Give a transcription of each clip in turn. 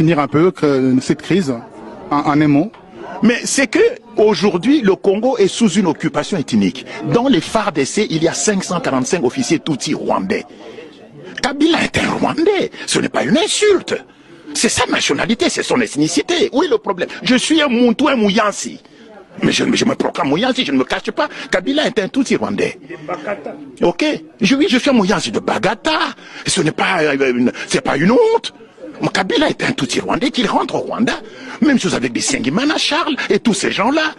définir un peu cette crise en un mot? Mais c'est que aujourd'hui, le Congo est sous une occupation ethnique. Dans les FARDC, il y a 545 officiers Tutsi rwandais. Kabila est un Rwandais. Ce n'est pas une insulte. C'est sa nationalité, c'est son ethnicité. Où est le problème? Je suis un Muntu, un Mouyansi. Mais je me proclame Mouyansi, je ne me cache pas. Kabila est un Tutsi rwandais. Ok? Oui, je suis un Mouyansi de Bagata. Ce n'est pas, c'est pas une honte. Kabila est un Tutsi rwandais, qu'il rentre au Rwanda. Même chose avec Bisengimana, Charles et tous ces gens-là.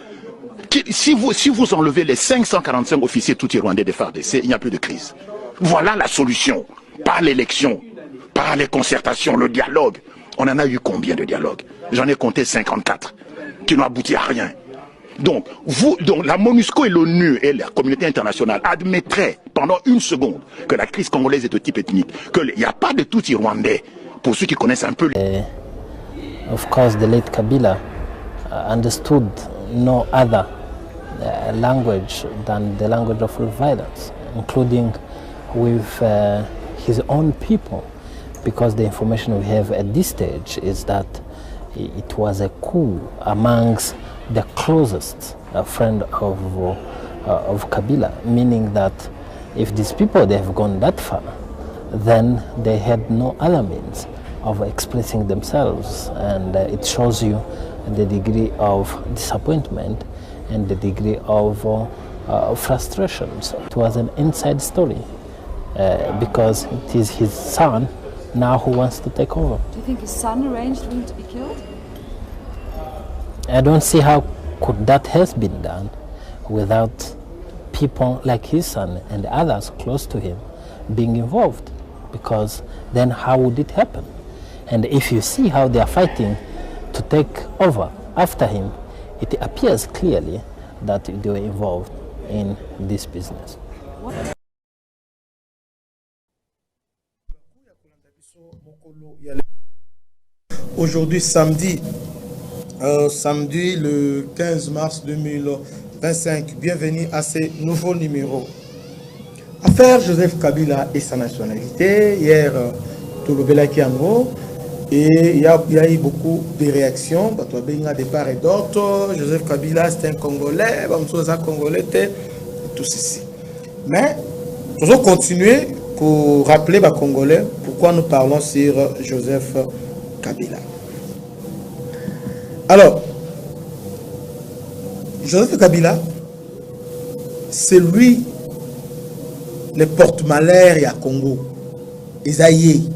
Si vous enlevez les 545 officiers Tutsi rwandais des FARDC, il n'y a plus de crise. Voilà la solution. Par l'élection, par les concertations, le dialogue. On en a eu combien de dialogues? J'en ai compté 54, qui n'ont abouti à rien. Donc, la MONUSCO et l'ONU et la communauté internationale admettraient pendant une seconde que la crise congolaise est de type ethnique, qu'il n'y a pas de Tutsi rwandais, pour ceux qui connaissent un peu. Of course, the late Kabila understood no other language than the language of violence, including with his own people, because the information we have at this stage is that it was a coup amongst the closest friend of Kabila, meaning that if these people they have gone that far, then they had no other means of expressing themselves, and it shows you the degree of disappointment and the degree of frustrations. It was an inside story because it is his son now who wants to take over. Do you think his son arranged for him to be killed? I don't see how could that has been done without people like his son and others close to him being involved, because then how would it happen? And if you see how they are fighting to take over after him, it appears clearly that they were involved in this business. Aujourd'hui, samedi le 15 mars 2025, bienvenue à ce nouveau numéro. Affaire Joseph Kabila et sa nationalité. Hier, tout le Bela Kiango. Et il y a eu beaucoup de réactions. De part et d'autre. Joseph Kabila, c'est un Congolais. Un Congolais, tout ceci. Mais, nous allons continuer pour rappeler aux Congolais pourquoi nous parlons sur Joseph Kabila. Alors, Joseph Kabila, c'est lui le porte-malheur à Congo. Isaïe.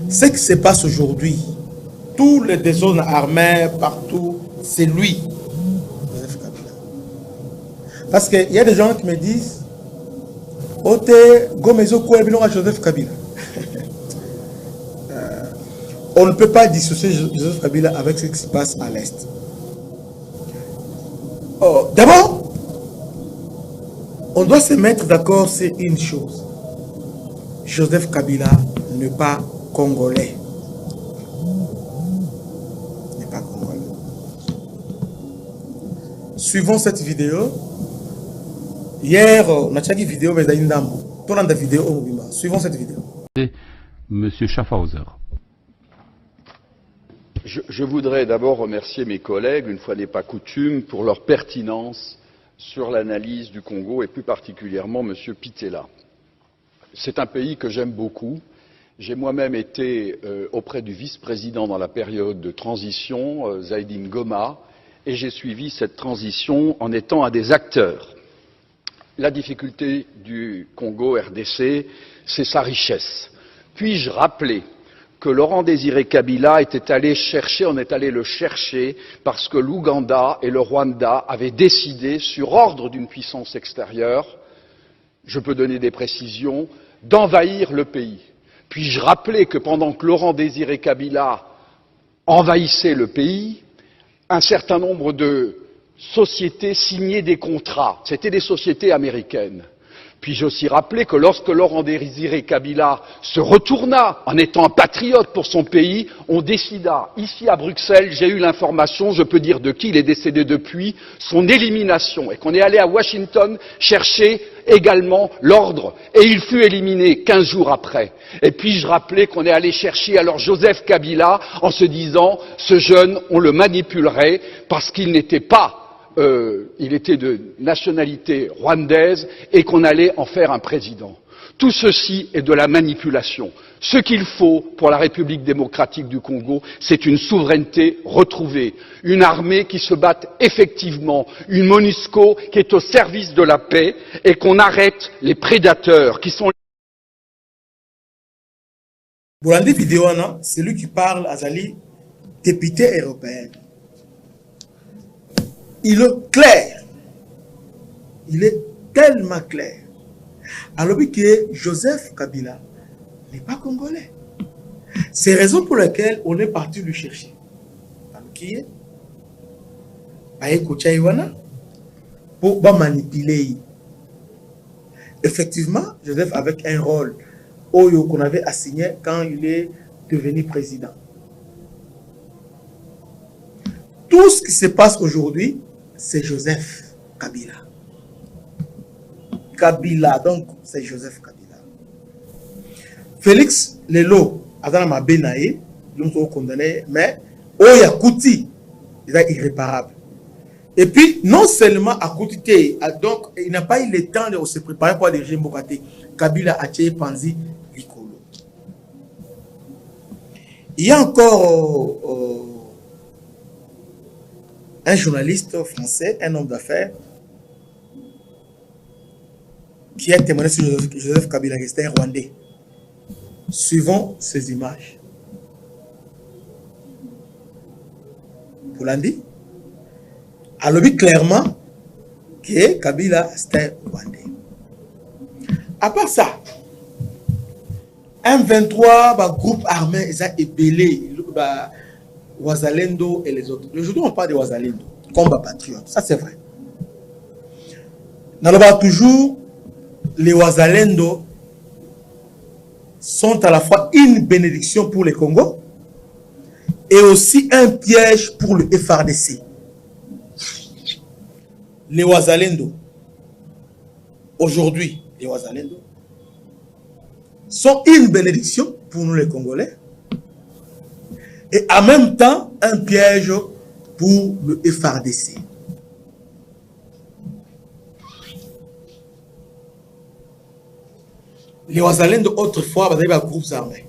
Ce qui se passe aujourd'hui, tous les désordres armés partout, c'est lui, Joseph Kabila. Parce qu'il y a des gens qui me disent, Ote Gomezo Kouebilon à Joseph Kabila. On ne peut pas dissocier Joseph Kabila avec ce qui se passe à l'Est. Oh, d'abord, on doit se mettre d'accord sur une chose. Joseph Kabila n'est pas congolais. N'est pas congolais. Suivons cette vidéo. Hier, on a checké une vidéo, mais il y a une vidéo. Suivons cette vidéo. Monsieur Schaffhauser. Je voudrais d'abord remercier mes collègues, une fois n'est pas coutume, pour leur pertinence sur l'analyse du Congo et plus particulièrement M. Pittella. C'est un pays que j'aime beaucoup. J'ai moi-même été auprès du vice-président dans la période de transition, Zaidi Ngoma, et j'ai suivi cette transition en étant un des acteurs. La difficulté du Congo RDC, c'est sa richesse. Puis-je rappeler que Laurent-Désiré Kabila était allé chercher, on est allé le chercher parce que l'Ouganda et le Rwanda avaient décidé, sur ordre d'une puissance extérieure, je peux donner des précisions, d'envahir le pays. Puis-je rappeler que pendant que Laurent-Désiré Kabila envahissait le pays, un certain nombre de sociétés signaient des contrats, c'étaient des sociétés américaines. Puis-je aussi rappeler que lorsque Laurent Désiré Kabila se retourna en étant un patriote pour son pays, on décida, ici à Bruxelles, j'ai eu l'information, je peux dire de qui, il est décédé depuis, son élimination, et qu'on est allé à Washington chercher également l'ordre, et il fut éliminé 15 jours après. Et puis-je rappeler qu'on est allé chercher alors Joseph Kabila en se disant, ce jeune, on le manipulerait parce qu'il n'était pas il était de nationalité rwandaise et qu'on allait en faire un président. Tout ceci est de la manipulation. Ce qu'il faut pour la République démocratique du Congo, c'est une souveraineté retrouvée, une armée qui se batte effectivement, une MONUSCO qui est au service de la paix et qu'on arrête les prédateurs qui sont... Bolandi Vidéoana, c'est lui qui parle à Zali, député européen. Il est clair. Il est tellement clair. Alors que Joseph Kabila n'est pas congolais. C'est la raison pour laquelle on est parti le chercher. Qui est pour manipuler. Effectivement, Joseph avec un rôle qu'on avait assigné quand il est devenu président. Tout ce qui se passe aujourd'hui, c'est Joseph Kabila. Kabila, donc c'est Joseph Kabila. Félix Lelo, Adana Mabenaye, nous sommes condamnés, mais Oya Kouti, il est irréparable. Et puis, non seulement à Kouti, donc il n'a pas eu le temps de se préparer pour le régime Bokate. Kabila a tué Panzi Likolo. Il y a encore un journaliste français, un homme d'affaires, qui a témoigné sur Joseph Kabila, qui était un Rwandais. Suivons ces images. Vous l'avez dit? Alors, clairement, que Kabila, c'était un Rwandais. À part ça, M23, groupe armé, ils ont ébellé. Wazalendo et les autres. Aujourd'hui, on parle de Wazalendo, combat patriote. Ça, c'est vrai. Dans toujours, les Wazalendo sont à la fois une bénédiction pour le Congo et aussi un piège pour le FARDC. Les Wazalendo, aujourd'hui, les Wazalendo sont une bénédiction pour nous les Congolais et en même temps un piège pour le FARDC. Les Wazalendo autrefois, vous avez des groupes armés.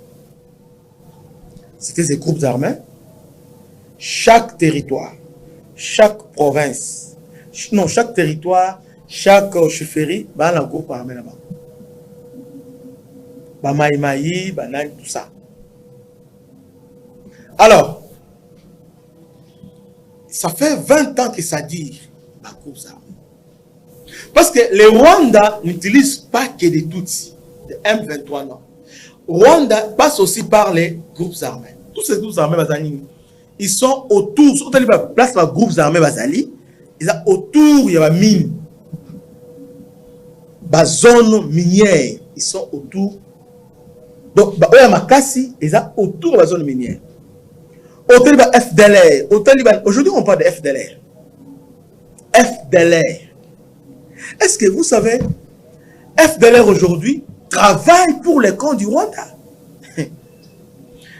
C'était des groupes armés. Chaque territoire, chaque province, non, chaque territoire, chaque chefferie, il y a un groupe armé là-bas. Maïmaï, Banane, tout ça. Alors, ça fait 20 ans que ça dit, les groupes armés. Parce que les Rwandais n'utilisent pas que des Tutsis, des M23, non. Rwanda passe aussi par les groupes armés. Tous ces groupes armés, ils sont autour, surtout la place des groupes armés, ils sont autour, il y a des mines, des zones minières, ils sont autour. Donc, il y a Makassi, ils sont autour de la zone minière. FDLR. Aujourd'hui, on parle de FDLR. FDLR. Est-ce que vous savez, FDLR aujourd'hui travaille pour les camps du Rwanda?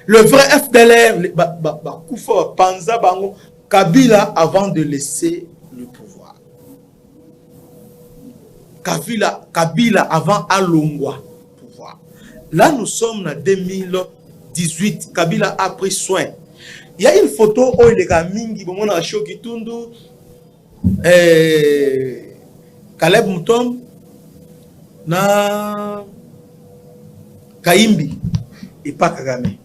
Le vrai FDLR, Panza Bango, Kabila avant de laisser le pouvoir. Kabila avant Alongwa pouvoir. Là, nous sommes en 2018. Kabila a pris soin. Il y a une photo où il est à Mingi, bon, a Shoki Tundu, Caleb Moutom, na Kaimbi et pas Kagame.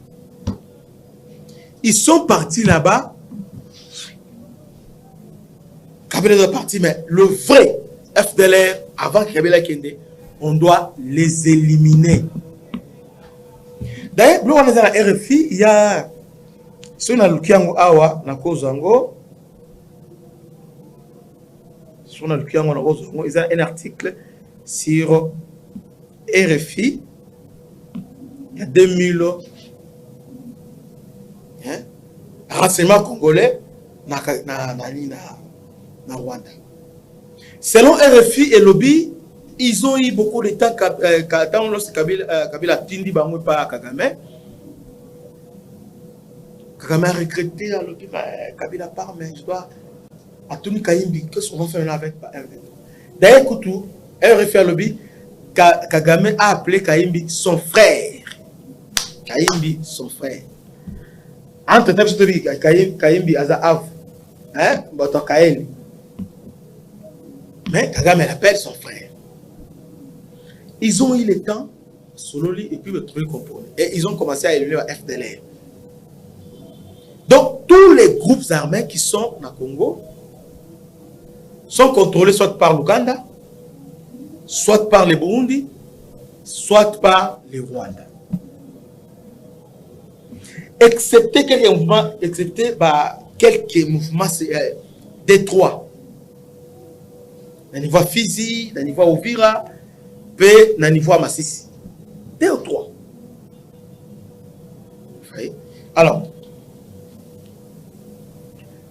Ils sont partis là-bas. Kabila est parti, mais le vrai FDLR, avant Kabila Kende, on doit les éliminer. D'ailleurs, nous on est à la RFI, il y a si on a Lukiango Awa, na Kozango, si on a Lukiango na Kozango, il y a un article sur RFI, il y a 2000 renseignements congolais na Rwanda. Selon RFI et Lobby, ils ont eu beaucoup de temps lorsque Kabila Tindi Bango par Kagame. Kagame a regretté à Lobby, Kabila part, mais je dois à Tony Kayimbi, qu'est-ce qu'on va faire avec d'ailleurs, Koutou, RFI et Lobby, Kagame a appelé Kayimbi son frère. Kayimbi, son frère. Entre-temps, je te dis, Kayimbi a Av, hein, Boto Kaeli. Mais Kagame l'appelle son frère. Ils ont eu le temps, Sololi, et puis le trouver compromis. Et ils ont commencé à élever la FDLR. Donc, tous les groupes armés qui sont au Congo sont contrôlés soit par l'Ouganda, soit par les Burundi, soit par les Rwanda. Excepté quelques mouvements, détroits. Dans le niveau Fizi, dans le niveau Ouvira, et dans le niveau Massissi. 2 ou 3. Alors,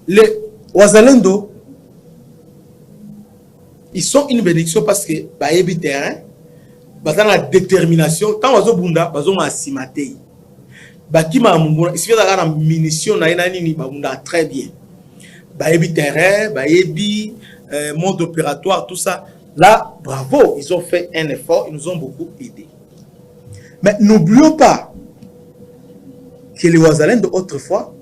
les Wazalendo, ils sont une bénédiction parce que bah y terrain, bah dans la détermination, quand Wazo Bunda, bah on a simaté. Bah qui m'a il suffit d'avoir la munition na nini bah Bunda très bien. Bah y terrain, bah y mode opératoire, tout ça. Là, bravo, ils ont fait un effort, ils nous ont beaucoup aidés. Mais n'oublions pas que les Wazalendo autrefois,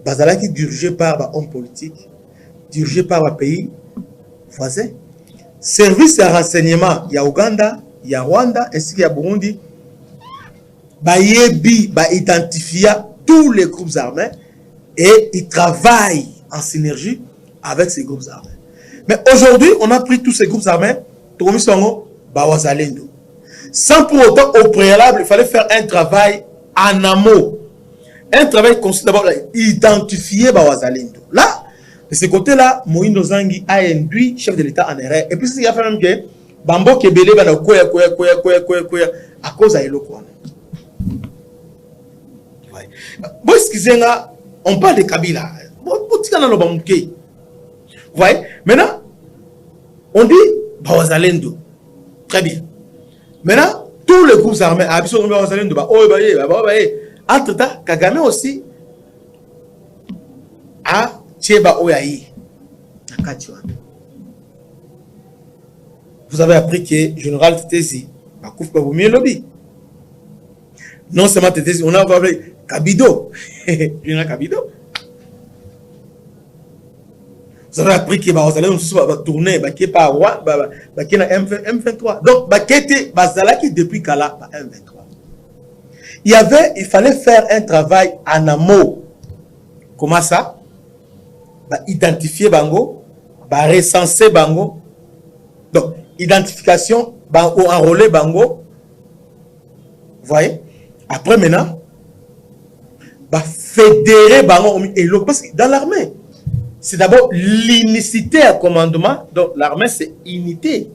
Bazala qui dirigé par un homme politique, dirigé par un pays voisin. Service de renseignement, il y a Ouganda, il y a Rwanda, ainsi qu'il y a Burundi. Ils identifient tous les groupes armés et ils travaillent en synergie avec ces groupes armés. Mais aujourd'hui, on a pris tous ces groupes armés, sans pour autant, au préalable, il fallait faire un travail en amont. Un travail consiste d'abord à identifier Bawazalendo. Là, de ce côté-là, Moïno Zangi a induit chef de l'État en erreur. Et puis, il y a fait même que Bambo Kebele va à cause de l'Eloko. Bon, excusez-moi, on parle de Kabila. Vous voyez? Maintenant, on dit Bawazalendo. Très bien. Maintenant, tous les groupes armés, entre-temps, Kagame aussi a Tcheba Oyaï. Vous avez appris que le général Tétési a coupé au mieux lobby. Non seulement Tétési, on a appelé Kabido. Général Kabido. Vous avez appris que vous allez tourner, qui est pas roi, qui est M23. Donc, qui était Bazalaki depuis Kala, M23. Il fallait faire un travail en amont. Comment ça? Identifier Bango, recenser Bango. Donc, identification, enrôler Bango. Vous voyez? Après, maintenant, fédérer Bango. Parce que dans l'armée, c'est d'abord l'unicité à commandement. Donc, l'armée, c'est unité.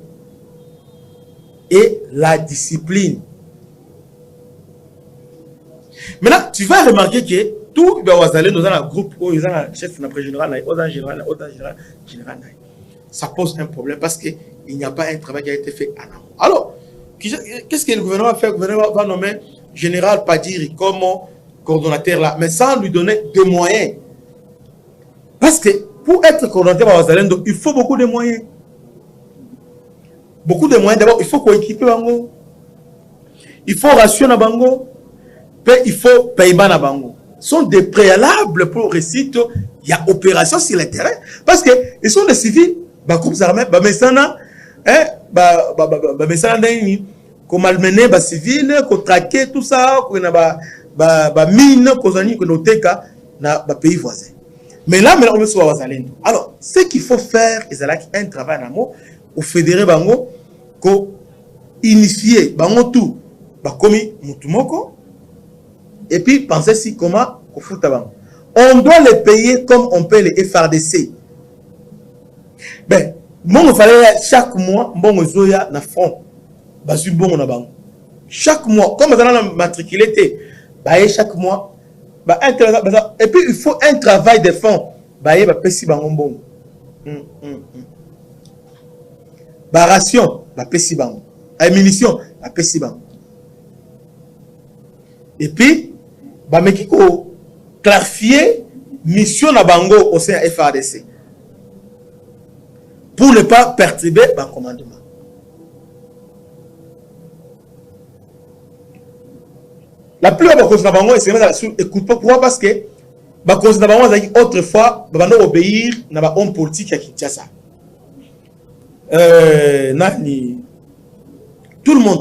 Et la discipline. Maintenant, tu vas remarquer que tout nous dans un groupe où ils ont un chef général, général. Ça pose un problème parce qu'il n'y a pas un travail qui a été fait en amont. Alors, qu'est-ce que le gouvernement va faire? Le gouvernement va nommer général Padiri comme coordonnateur là, mais sans lui donner des moyens. Parce que pour être coordonnateur à Wazalendo, il faut beaucoup de moyens. Beaucoup de moyens. D'abord, il faut coéquiper Bango. Il faut rationner Bango. Il faut payer na Bango. Ce sont des préalables pour réussite. Il y a opération sur le terrain. Parce que ils sont des civils, groupes armés, qu'on malmener, civils, qu'on traquer, tout ça, qu'on a mine, qu'on a nos pays voisins. Mais là, on est sur Wazalendo. Alors, ce qu'il faut faire, c'est un travail en amont, au fédérer Bango, qu'on unifier Bango tout, comme Mutumoko. Et puis, pensez si comment on doit les payer comme on paye les FRDC. Ben, Bon, il fallait chaque mois, bon, zoya na front. Basu bon na bango. Chaque mois, comme ça, on a matriculé, chaque mois, et puis il faut un travail de fond. Pesi bango bon. Ration, pesi bango. Munition, pesi bango. Et puis, meki ko clarifier mission na bango au sein de FARDC. Pour ne pas perturber le commandement. La plupart des causes de bango, écoute pas pourquoi, parce que les causes de bango, autrefois, ils vont obéir à l'homme politique à Kinshasa. Tout le monde,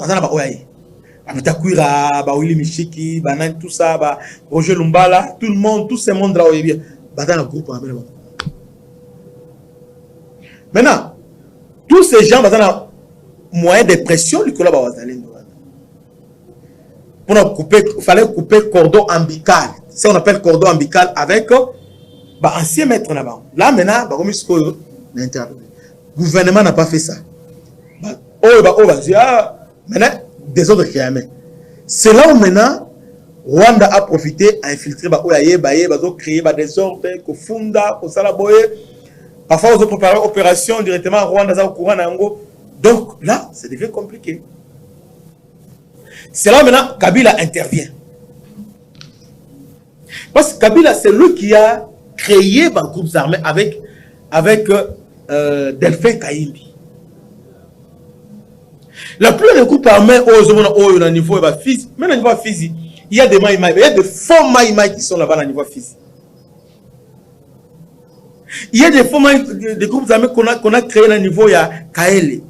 tout ça, Roger Lumbala, tout le monde, tout ce monde là, dans le groupe. Maintenant, tous ces gens ont un moyen de pression, il fallait couper le cordon ombilical. C'est on appelle cordon ombilical avec ancien maître là-bas. Là maintenant, le gouvernement n'a pas fait ça. Maintenant, des autres qui aiment. C'est là où maintenant, Rwanda a profité à infiltrer, créer des ordres, Kofunda, Kosalaboye. Parfois, ils ont préparé l'opération directement à Rwanda, au courant d'Ango. Donc là, ça devient compliqué. C'est là maintenant Kabila intervient. Parce que Kabila, c'est lui qui a créé les groupes armés avec Delphin Kayimbi. La plupart des groupes armés, au niveau physique, même au niveau physique, il y a des maïmaï, il y a des faux maïmaï qui sont là-bas au niveau physique. Il y a des faux des groupes armés qu'on a créés au niveau de Kaele.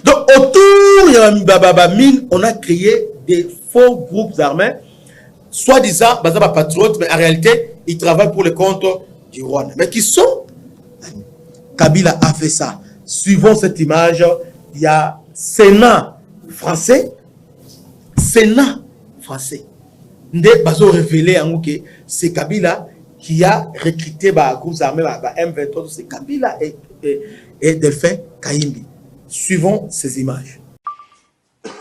Donc autour de mine, on a créé des faux groupes armés, soi-disant, patriotes, mais en réalité, ils travaillent pour le compte du Rwanda. Mais qui sont? Kabila a fait ça. Suivant cette image, il y a Sénat français. Ndé bazo révélé que c'est Kabila qui a recruté les groupes armés, M23, c'est Kabila et Delphin Kayimbi. Suivons ces images.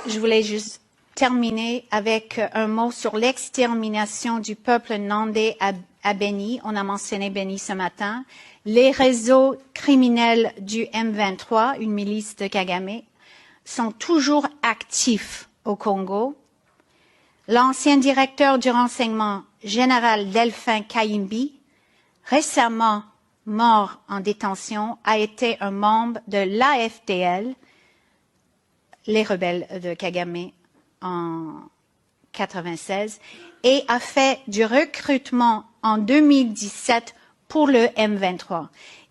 Je voulais juste terminer avec un mot sur l'extermination du peuple nandais à Beni. On a mentionné Beni ce matin. Les réseaux criminels du M23, une milice de Kagame, sont toujours actifs au Congo. L'ancien directeur du renseignement général Delphin Kayimbi, récemment mort en détention, a été un membre de l'AFDL, les rebelles de Kagame, en 1996, et a fait du recrutement en 2017 pour le M23.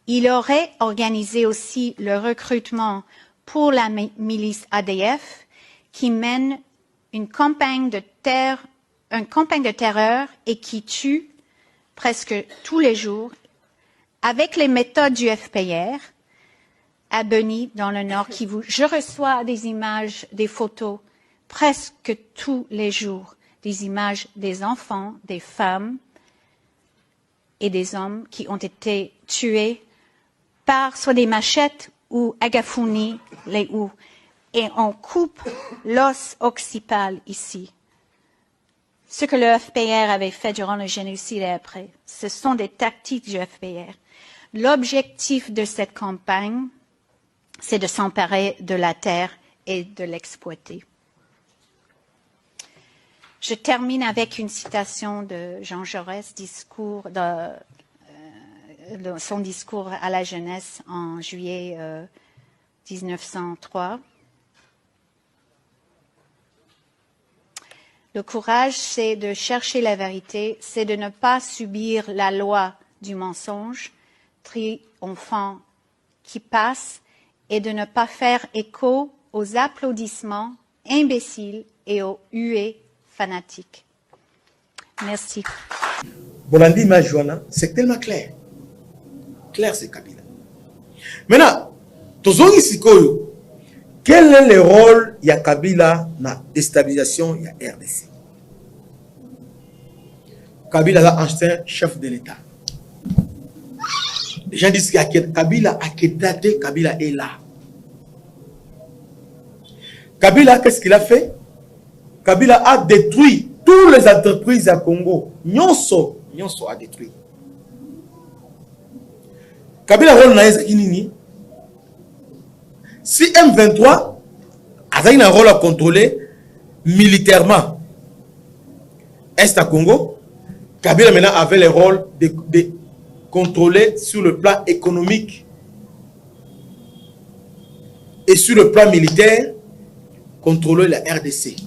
Il aurait organisé aussi le recrutement pour la milice ADF, qui mène une campagne de terreur et qui tue presque tous les jours avec les méthodes du FPR à Beni, dans le Nord Kivu. Je reçois des images, des photos presque tous les jours, des images des enfants, des femmes et des hommes qui ont été tués par soit des machettes ou agafuni, les houes. Et on coupe l'os occipal ici. Ce que le FPR avait fait durant le génocide et après, ce sont des tactiques du FPR. L'objectif de cette campagne, c'est de s'emparer de la terre et de l'exploiter. Je termine avec une citation de Jean Jaurès, son discours à la jeunesse en juillet 1903. Le courage, c'est de chercher la vérité, c'est de ne pas subir la loi du mensonge triomphant qui passe et de ne pas faire écho aux applaudissements imbéciles et aux huées fanatiques. Merci. Bolandi Majoana, c'est tellement clair. Clair, c'est Kabila. Maintenant, Tozongi Sikoyo, quel est le rôle de Kabila dans la déstabilisation de la RDC? Kabila est ancien chef de l'État. Les gens disent que Kabila a daté, Kabila est là. Kabila, qu'est-ce qu'il a fait? Kabila a détruit toutes les entreprises à Congo. Nyonso a détruit. Kabila rôle na nini? Si M23 a un rôle à contrôler militairement Est à Congo, Kabila maintenant avait le rôle de contrôler sur le plan économique et sur le plan militaire, contrôler la RDC.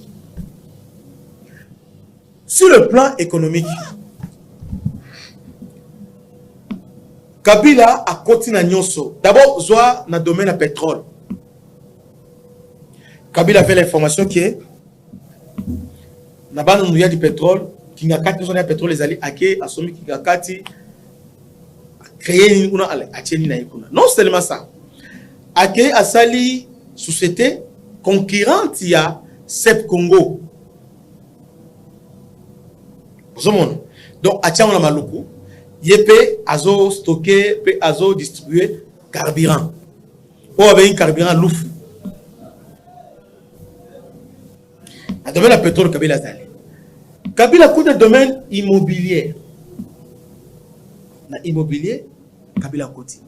Sur le plan économique, Kabila a continué à Nyonso. D'abord, Zoa na domaine à pétrole. Kabila avait l'information qui est Nabana nous y a du pétrole, qui n'a qu'à besoin de pétrole les alliés à qui a somme qui a qu'à créer une non seulement ça, à qui a sali société concurrente il y a Sep Congo. Donc à Tchang Maluku, yépé azo stocké, pe azo distribué carburant. Ou avec un carburant louf. À domaine de pétrole, Kabila Zali. Kabila coûte de domaine immobilier. Dans l'immobilier, Kabila Koti.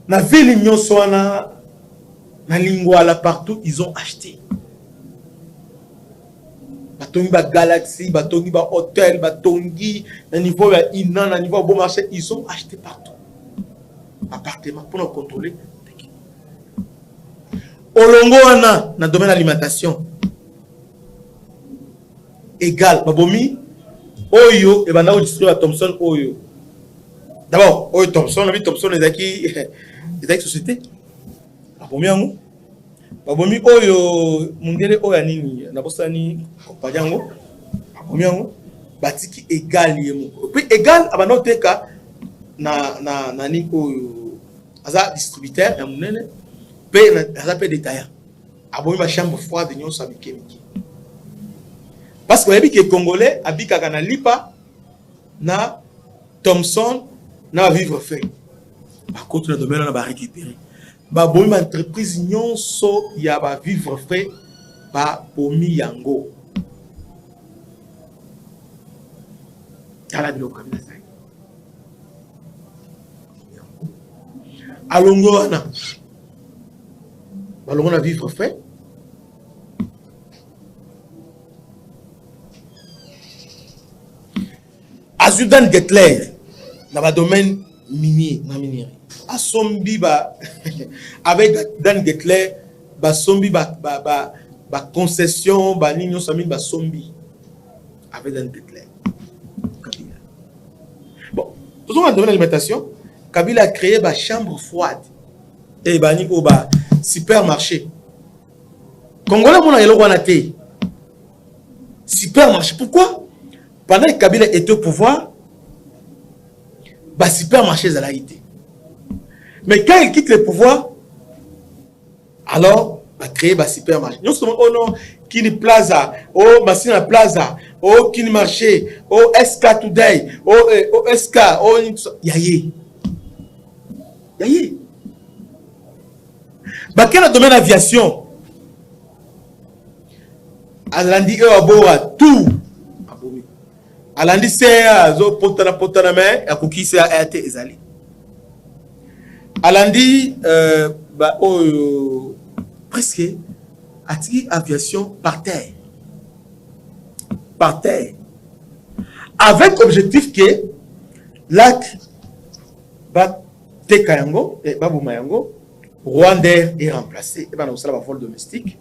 Dans la ville Nyonsoana, dans Lingwala, partout, ils ont acheté. Batongi ba Galaxy, Batongi ba Hôtel, Batongi, dans niveau Inan, dans niveau bon marché, ils ont acheté partout. Appartements pour nous contrôler. Olongo wana na domaine alimentation égal babomi oyo et bana distribuer à Thomson oyo d'abord oyo Thomson la vie Thomson les société babomi yango babomi oyo mundele oyo nini na bosani kompanyango babomi yango batiki égal yemo puis égal abana teka na ni oyo aza distributeur ya munene ça peut détailler. Abomi ma chambre froide de nyonso abike miki. Parce que les Congolais abika kana lipa na Thomson na vivre fait. Par contre le domaine on va récupérer. Ba bomi ma entreprise nyonso ya ba vivre fait ba bomi yango. Ala bilo kamina sai. Alongo wana on a vivre fait. Azudan Getler, dans le domaine minier, à Sombi, avec Dan Getler, Sombi, concession, Nino Sami, Sombi, avec Dan Getler. Bon, tout le monde dans le domaine de l'alimentation, Kabila a créé une chambre froide. Et Baniko, supermarché. Congolais, mon aïe, le supermarché. Pourquoi? Pendant que Kabila était au pouvoir, supermarché a été. Mais quand il quitte le pouvoir, alors, il créé un supermarché. Nous sommes oh non, Kini Plaza, oh Massina Plaza, oh Kini Marché, oh SK Today, oh SK, oh Yaye. Yaye. Quel est le domaine aviation? Alandi Abora, tout. Alandi c'est potana mais akuki c'est ART ezali. Alandi presque atiki aviation par terre. Par terre. Avec objectif que lac ba Tekayango et Babu Mayango Rwandais est remplacé. Et ben, on a un vol domestique.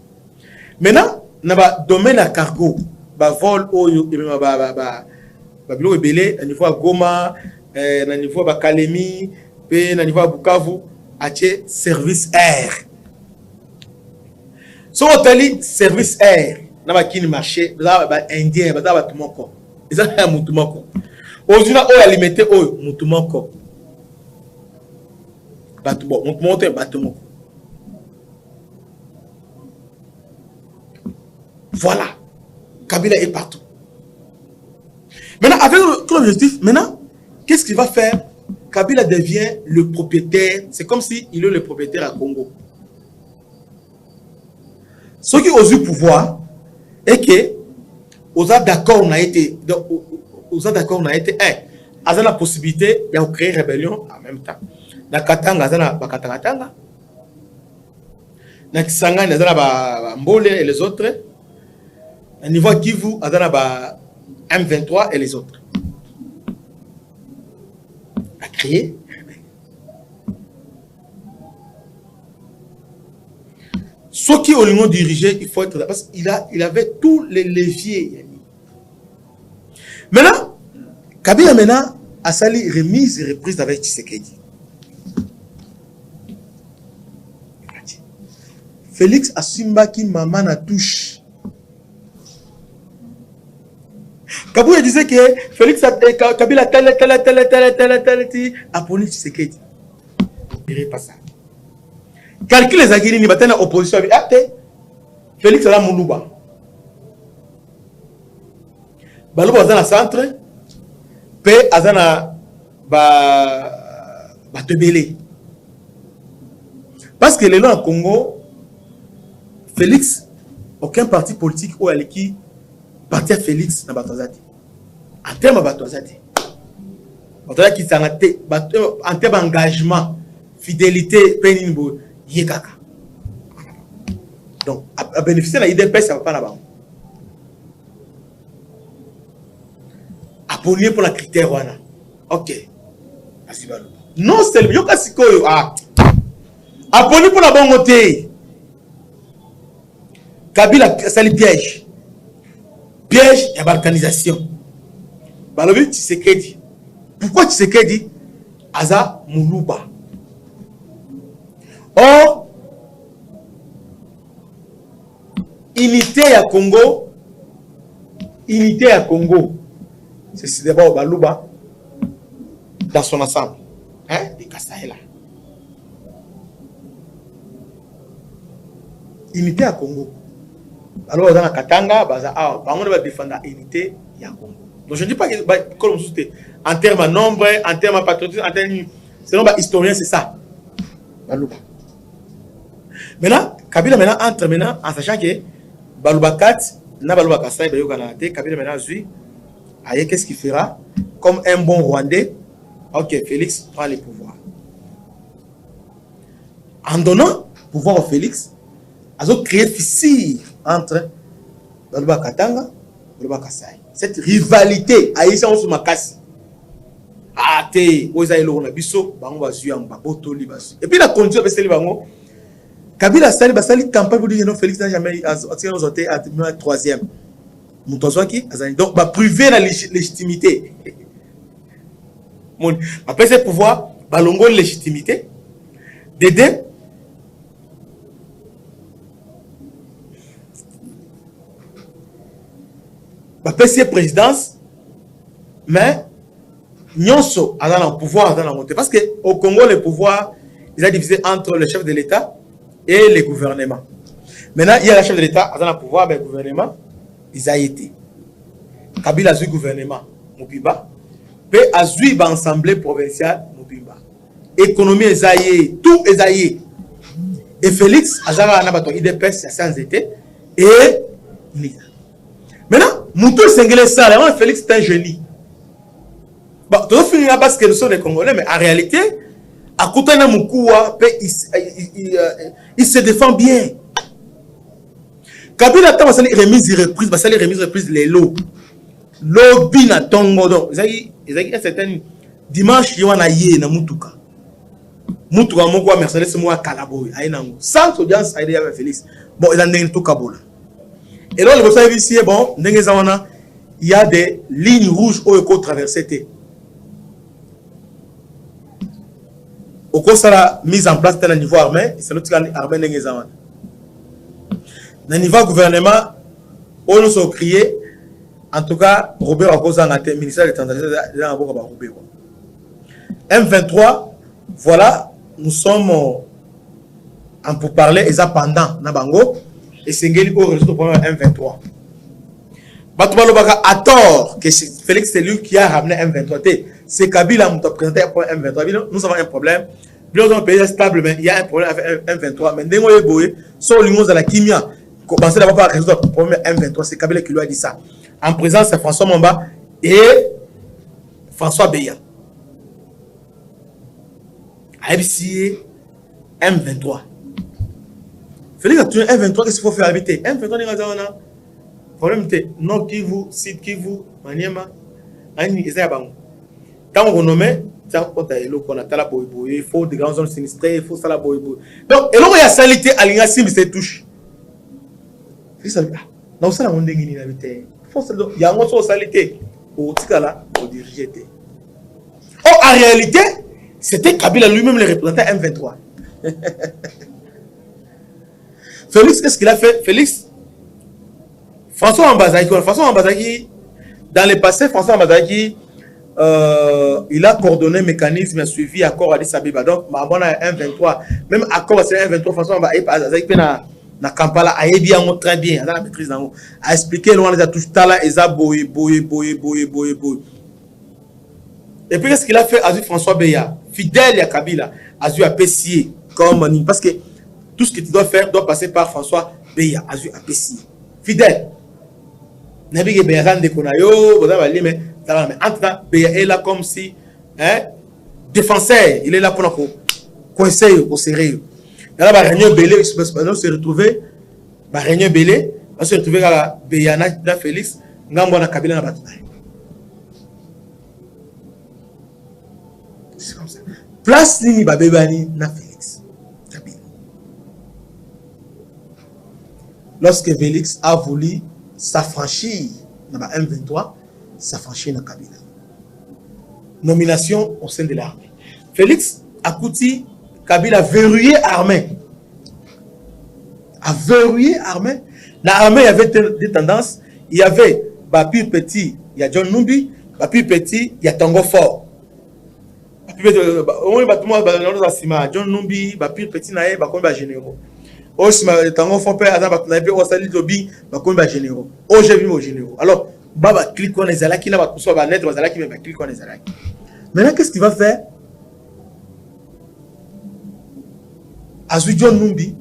Maintenant, dans le domaine à cargo, le vol oyo et même babilo ebele, au niveau à Goma, au niveau à Kalemi, au niveau à Bukavu, à service air. Si on a service air, dans le marché, vous avez indien, vous avez tout le monde. Vous avez tout le monde. Aujourd'hui, on a alimenter tout le monde. Voilà, Kabila est partout. Maintenant, avec l'objectif, maintenant, qu'est-ce qu'il va faire? Kabila devient le propriétaire. C'est comme s'il est le propriétaire à Congo. Ce qui osent pouvoir est que aux d'accord on a été a la possibilité de créer une rébellion en même temps. Na Katanga na Bakatangatanga, na Kisangani na Mbole et les autres, à niveau Kivu na M23 et les autres. A créé. Ceux qui ont dirigé, il faut être là parce qu'il avait tous les leviers. Maintenant, Kabila maintenant a sali remise et reprise avec Tshisekedi. Félix Assimba qui maman na touche. Kabila disait que Félix Kabila tel a pris Tshisekedi. Il pas ça. Calcule les aguilles ni batana opposition avec Félix ala Moulouba. Balouba dans le centre, P azana ba tebele. Parce que les gens au Congo, Félix, aucun parti politique ou qui parti à Félix na batozati. En termes batozati. Batozati qui s'engagé en termes d'engagement, fidélité, pénible, yekaka. Donc à bénéficier de l'IDP, ça va pas là-bas. Abonné pour la critère wana. Ok. Non, c'est le mieux que abonné pour la bonne côté. Kabila, c'est le piège. Piège et balkanisation. Balobi Tshisekedi. Pourquoi Tshisekedi? Aza Moulouba. Or, unité à Congo, c'est d'abord Balouba dans son ensemble. Hein? Des Kassahela. Unité à Congo. Alors, dans la Katanga, on va défendre l'unité à Congo. Donc, je ne dis pas que en termes de nombre, en termes de patriotisme, en termes de. Selon les historiens, c'est ça. Balouba. Maintenant, Kabila maintenant entre maintenant en sachant que Balouba 4, na Balouba Kassai, Kabila maintenant suit. Aïe, qu'est-ce qu'il fera? Comme un bon Rwandais, ok, Félix prend le pouvoir. En donnant pouvoir au Félix, ils ont créé fissure entre Balouba Katanga et Balouba Kassai. Cette rivalité, aïe, ça on se macasse. Ah, t'es, où est-ce qu'on a biso, bango basu yamba, boto li basu. Et puis la condition de ce bango. Kabila sali basali campagne pour dire non Félix n'a jamais été à troisième. Donc bah priver la légitimité. Mon après ce pouvoir balongo légitimité d'aider bah PC présidence mais nyonso a dans le pouvoir dans la montée parce que au Congo le pouvoir il a divisé entre le chef de l'État et les gouvernements. Maintenant, il y a le chef de l'État, dans le pouvoir, mais le gouvernement, ils ont été. Kabila a eu le gouvernement, Moubiba. Puis a eu l'Assemblée provinciale, Moubiba. Économie, Ezaïe, tout Ezaïe. Et Félix, a eu l'IDP, c'est sans été. Et maintenant, Moutou Sengelé Sala, Félix est un génie. Bon, tout finit là parce que nous sommes des Congolais, mais en réalité, à côté de Moukoua, il se défend bien. Kabila a remise et reprise les lots. Lobby na tongo donc. Ils ont un certain dimanche, il y a un aïe na Moutouka. Moutouka, moi, Mercedes, moi, Kalaboy. Sans audience, il y a Félix. Bon, il y a un tout Kabola. Et là, le savez ici, bon, il y a des lignes rouges où il faut traverser. Au cours de la mise en place de la niveau armé, c'est l'autre armé n'est pas. Le niveau gouvernement, on nous a crié, en tout cas, Robert a causé le ministère de l'État. M23, voilà, nous sommes en pourparlers et pendant Nabango et c'est au réseau du M23. Batubalobaka a tort que Félix c'est lui qui a ramené M23. C'est Kabila qui a présenté un M23. Nous avons un problème. Nous avons un pays stable, mais il y a un problème avec M23. Mais dès qu'on est boé, sur l'union de la Kimia, commencez d'abord par résoudre le problème M23. C'est Kabila qui lui a dit ça. En présence, c'est François Momba et François Beya. ABC M23. Félix a tourné M23, qu'est-ce qu'il faut faire habiter? M23 n'est pas là. Problème c'est non Kivu, Sud Kivu, Maniema, Ani Isayabango. Quand on nomme, ça on a élo qu'on a tala boy, il faut des grandes zones sinistrées, il faut ça la boy. Donc et là il y a salité à l'ingasi mais c'est touche. C'est ça. Non ça la on dengi ni habiter. Faut ça il y a une autre salité au tikala au diriger. Oh en réalité, c'était Kabila lui-même le représentant M23. Félix qu'est-ce qu'il a fait? Félix François Ambazaki, dans le passé, François Ambazaki, il a coordonné mécanisme, a suivi accord à Addis Abeba. Donc, Mabon a 1-23, même accord à 1-23, François Ambazaki, na Kampala, a aidé très bien, dans la maîtrise, a expliqué loin les atouches tala, et ça, boy. Et puis, qu'est-ce qu'il a fait? Azu François Beya, fidèle à Kabila, Azu a pessier, comme parce que tout ce que tu dois faire doit passer par François Beya, Azu a pessier, fidèle. Nabi Beya de Konayo, mais en tout cas, Beya est là comme si défenseur, il est là pour nous conseiller au sérieux. Là, la réunion Belé, on s'est retrouvé, la réunion Belé, on s'est retrouvé à Beya na Félix, Ngambo na Kabila na Bataille. C'est comme ça. Place Nini Babebani na Félix. Kabila. Lorsque Félix a voulu s'affranchir dans la M23, s'affranchir dans Kabila. Nomination au sein de l'armée. Félix Akouti, Kabila verrouillé armée. A verrouillé armée. L'armée, il y avait des tendances. Il y avait Bapi Petit, il y a John Numbi. Bapi Petit, il y a Tango Fort. John Numbi, Bapi Petit, il y a généraux. Aussi, tango font peur, Adam Batnaïbe, Osali Dobi, Bakomba généraux. Oh, j'ai vu mon généraux. Alors, Baba clique on les alaki, n'a pas tout ça, net, Wazalaki, mais clique on les alaki. Maintenant, qu'est-ce qu'il va faire? Azu John Numbi,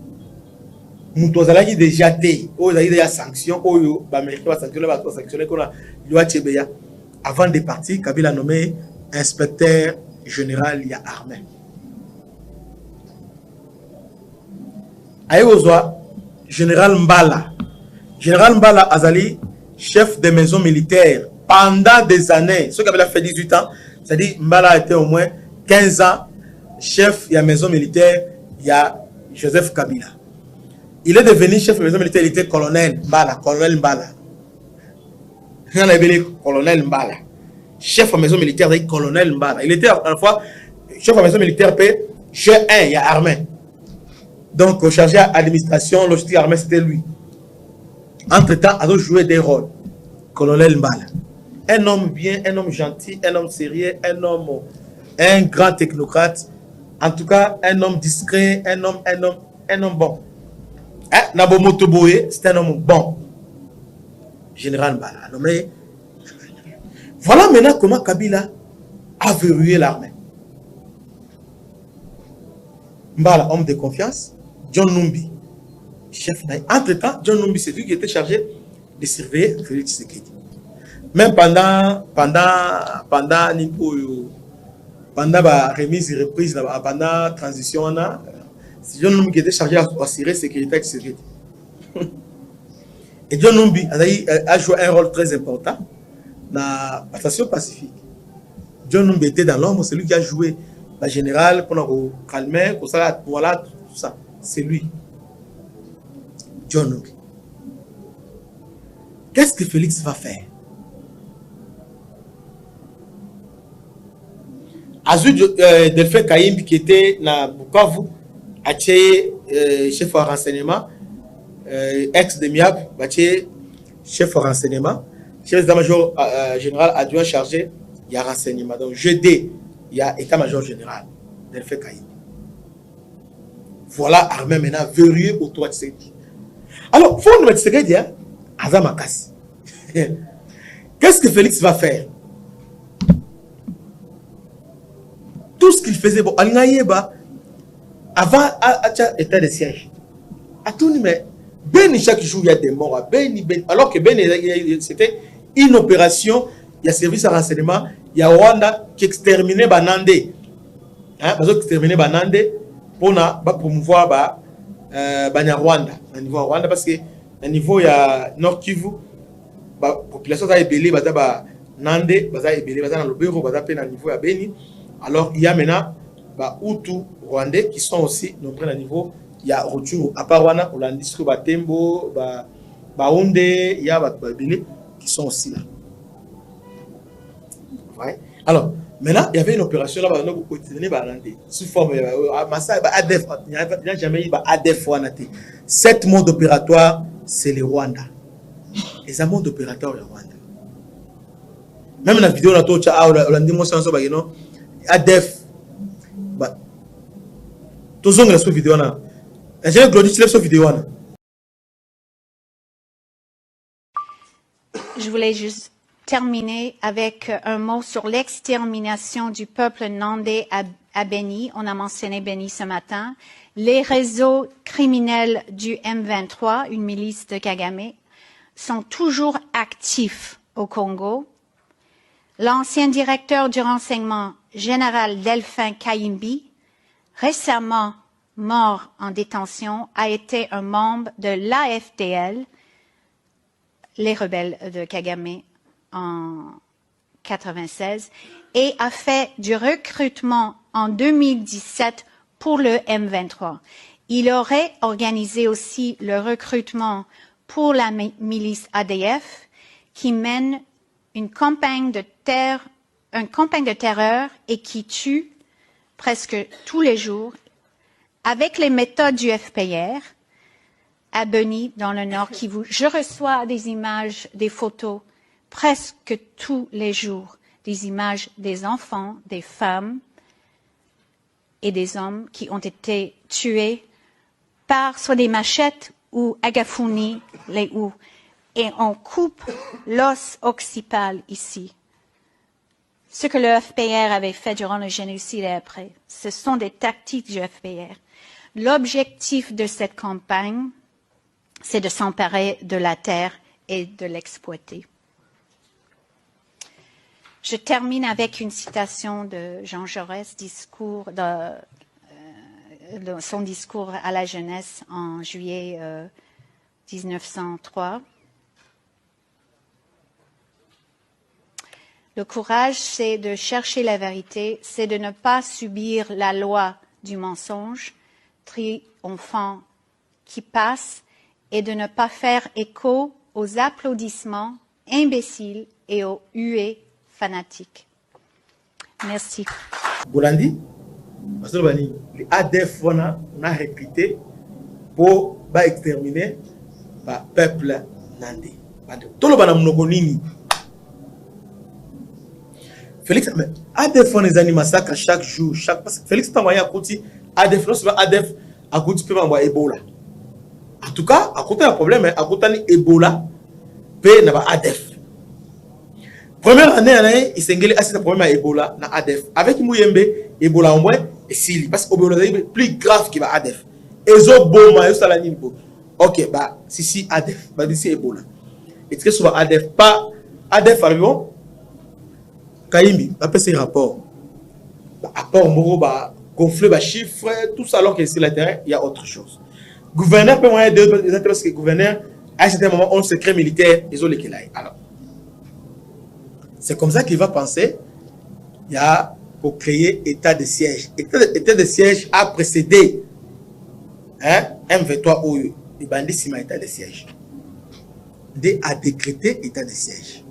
Moutozalaki déjà té, oh, il y a sanction, oh, Bamérique va sanctionner, qu'on a loi Tchebeya. Avant de partir, Kabila a nommé inspecteur général, il y a armée. Aïe Général Mbala. Général Mbala Azali, chef des maisons militaires pendant des années. Ce qu'il a fait 18 ans, c'est-à-dire Mbala a été au moins 15 ans chef de la maison militaire, il y a Joseph Kabila. Il est devenu chef de la maison militaire, il était colonel Mbala. Colonel Mbala. Colonel Mbala. Chef de la maison militaire, il colonel Mbala. Il était à la fois chef de la maison militaire, G1, il y a armée. Donc, chargé à l'administration, logistique armée, c'était lui. Entre-temps, il a joué des rôles. Colonel Mbala. Un homme bien, un homme gentil, un homme sérieux, un grand technocrate. En tout cas, un homme discret, un homme bon. Nabo Motoboé, c'est un homme bon. Général Mbala. Nommé. Voilà maintenant comment Kabila a verrouillé l'armée. Mbala, homme de confiance. John Numbi, chef d'Aïe. Entre-temps, John Numbi, c'est lui qui était chargé de surveiller Félix Tshisekedi. Même pendant la remise et reprise, pendant la transition, c'est John Numbi qui était chargé d'assurer la sécurité de Tshisekedi. Et John Numbi a joué un rôle très important dans la station pacifique. John Numbi était dans l'ombre, c'est lui qui a joué la générale pour nous calmer, pour ça, voilà, tout ça. C'est lui. John Numbi. Qu'est-ce que Félix va faire? Azu Delphin Kayimbi qui était dans Bukavu, chef de renseignement, ex de MIAB, chef de renseignement, chef d'état-major général adjoint chargé, il y a renseignement. Donc, GD, il y a état-major général, Delphin Kayimbi. Voilà armée maintenant verrouillée autour de Tshisekedi. Alors, il faut nous mettre Tshisekedi, Azamakasi. Qu'est-ce que Félix va faire? Tout ce qu'il faisait, bon, avant l'état de siège, à tout mais chaque jour il y a des morts, alors que c'était une opération, il y a service à renseignement, il y a Rwanda qui exterminait Banandé. Hein, parce que exterminer Banandé pour promouvoir Rwanda. Au niveau Rwanda, parce que au niveau il y a Nord Kivu, la population est ébélée, Nandé, dans le bureau, au niveau à Beni. Alors il y a maintenant Hutu Rwandais qui sont aussi nombreux à niveau. Il y a Rutshuru, à part Rwanda, Olandisco, Tembo, Baounde, il y a Babili qui sont aussi là. Ouais. Alors, maintenant, il y avait une opération là, sous forme ADF. Il n'y a jamais eu ADF. 7 modes opératoires, c'est le Rwanda. Les modes opératoires, le Rwanda. Même dans la vidéo, on a dit ADF. Tous les gens qui vidéo là. J'ai glorifié cette vidéo là. Je voulais juste terminer avec un mot sur l'extermination du peuple nandais à Beni. On a mentionné Beni ce matin. Les réseaux criminels du M23, une milice de Kagame, sont toujours actifs au Congo. L'ancien directeur du renseignement général Delphin Kayimbi, récemment mort en détention, a été un membre de l'AFDL, les rebelles de Kagame, en 1996, et a fait du recrutement en 2017 pour le M23. Il aurait organisé aussi le recrutement pour la milice ADF qui mène une campagne de terreur et qui tue presque tous les jours avec les méthodes du FPR à Beni, dans le Nord Kivu. Je reçois des images, des photos presque tous les jours, des images des enfants, des femmes et des hommes qui ont été tués par soit des machettes ou agafuni, les ou. Et on coupe l'os occipal ici. Ce que le FPR avait fait durant le génocide et après, ce sont des tactiques du FPR. L'objectif de cette campagne, c'est de s'emparer de la terre et de l'exploiter. Je termine avec une citation de Jean Jaurès, son discours à la jeunesse en juillet 1903. Le courage, c'est de chercher la vérité, c'est de ne pas subir la loi du mensonge triomphant qui passe et de ne pas faire écho aux applaudissements imbéciles et aux huées fanatiques. Merci. Bolandi, les ADF on a recruté pour exterminer le peuple nandé. Tout le monde Félix, ADF on les anime massacres chaque jour, parce que Félix t'a envoyé à côté ADF, non seulement ADF à côté peut m'envoyer Ebola. En tout cas, à côté un problème, à côté Ebola, peut n'a pas ADF. Première année, il s'est engagé à ce problème à Ebola, na ADF. Avec Mouyembe, Ebola en moins, et Sili, parce que Ebola est plus grave que ADF. Ezo Boma, Ezo Salani, ok, bah, si ADF, bah, d'ici Ebola. Et ce que soit ADF, pas ADF, alors, Kayimbi, après ces rapports, rapport Moro, gonfler les chiffres, tout ça, alors que sur le terrain, il y a autre chose. Gouverneur peut moyen de parce que gouverneur, à un certain moment, on secret militaire, ils ont les Kelaï. Alors, c'est comme ça qu'il va penser, il y a pour créer état de siège. État de siège a précédé M23 OU, les bandits Sima état de siège. D a décrété état de siège.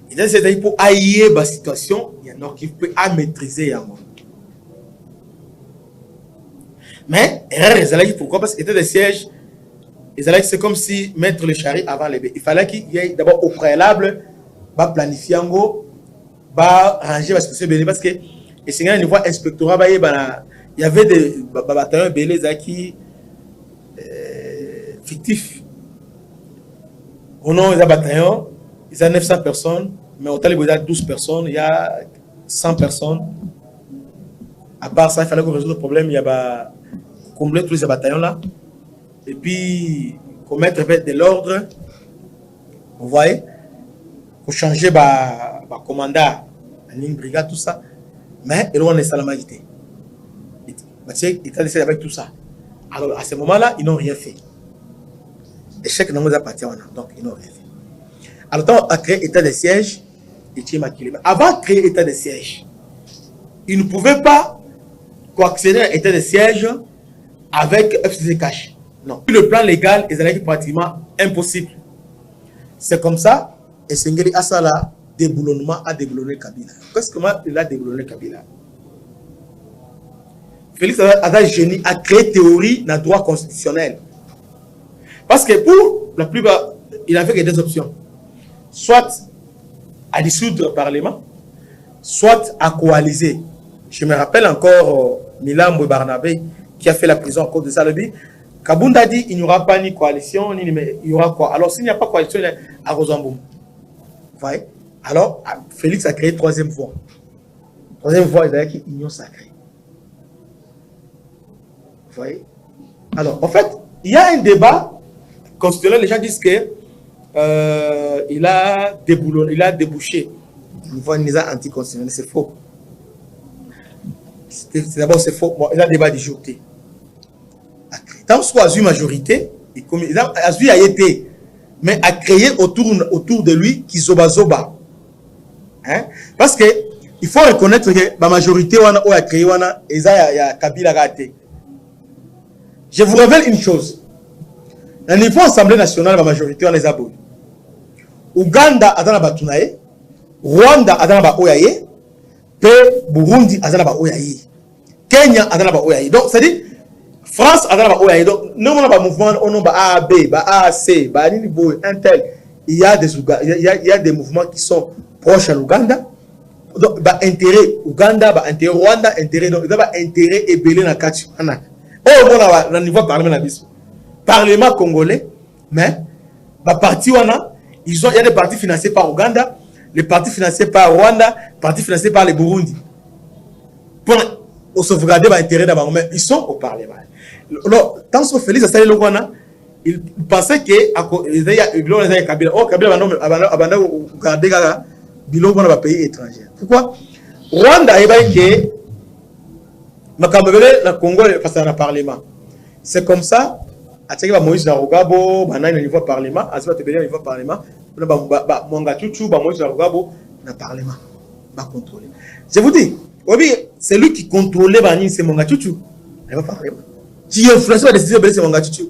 Et dans cette année, pour haïr la situation, il y en a qui peut maîtriser un monde. Mais, pourquoi? Parce que l'état de siège, c'est comme si mettre le chari avant les baies. Il fallait qu'il y ait d'abord au préalable, planifier en gros, ranger parce que c'est béni. Parce que, et c'est un niveau inspectorat, il y avait des bataillons belés qui fictifs. Au nom des bataillons, Ils ont 900 personnes, mais au Talib, il y a 12 personnes, il y a 100 personnes. À part ça, il fallait qu'on résolve le problème. Il y a combler tous ces bataillons-là. Et puis, qu'on mette de l'ordre. Vous voyez? Pour changer le commandant, la ligne brigade, tout ça. Mais, et là, on est salamagité. Il était décidé avec tout ça. Alors, à ce moment-là, ils n'ont rien fait. Échec n'a pas parti, donc ils n'ont rien fait. Alors, à créer état de siège, avant de créer état de siège, ils ne pouvaient pas accéder à l'état de siège avec FCC cash. Non. Le plan légal est pratiquement impossible. C'est comme ça, et Sengeli Assala déboulonnement a déboulonné Kabila. Qu'est-ce que il a déboulonné Kabila? Félix Antoine Génie a créé théorie dans le droit constitutionnel. Parce que pour la plupart, il avait que deux options. Soit à dissoudre le Parlement, soit à coaliser. Je me rappelle encore Milambo Barnabé qui a fait la prison à cause de ça. Kabounda a dit il n'y aura pas ni coalition, ni il y aura quoi. Alors s'il n'y a pas de coalition, à Rosamboum. Vous voyez? Alors Félix a créé troisième voie. Troisième voie, il y a qui union sacrée. Vous voyez? Alors en fait, il y a un débat constitutionnel. Les gens disent que il a débouché. Une voie anticonstitutionnelle, c'est faux. D'abord, c'est faux. Bon, il y a un débat de jourté. Tant soit à une majorité, il a été, mais à créer autour de lui qui zoba. Hein? Parce que il faut reconnaître que la majorité a créé et il y a Kabila raté. Je vous révèle une chose. Au niveau Assemblée nationale, la majorité, on les a beaux. Ouganda a dans la Batunaye, Rwanda a dans la Baoyaye, Burundi a dans la Baoyaye, Kenya a dans la Baoyaye. Donc, c'est-à-dire, France a dans la Baoyaye. Donc, nous avons un mouvement, on a A, B, A, C, un tel. Il y a des mouvements qui sont proches à l'Ouganda. Donc, intérêt Ouganda, intérêt Rwanda, intérêt, donc, il y a intérêt et belé dans le cas. Oh, on a un niveau Parlement congolais, mais il y a des partis financés par Ouganda, les partis financés par Rwanda, les partis financés par les Burundi. Pour sauvegarder l'intérêt d'abord, mais ils sont au Parlement. Alors, tant que Félix a salé le Rwanda, il pensait que Kabila, oh, Kabila va garder le pays étranger. Pourquoi? Rwanda est que le Congo face à un Parlement. C'est comme ça. Atsaki Moïse Narugabo, banana au niveau parlement, Azwa Tebele au niveau parlement, Mwanga Chuchu, Moïse Narugabo, na parlement, va contrôler. Je vous dis, c'est lui qui contrôlait Bani, c'est Mwanga Chuchu, il va parlement. Qui influence la décision de Mwanga Chuchu.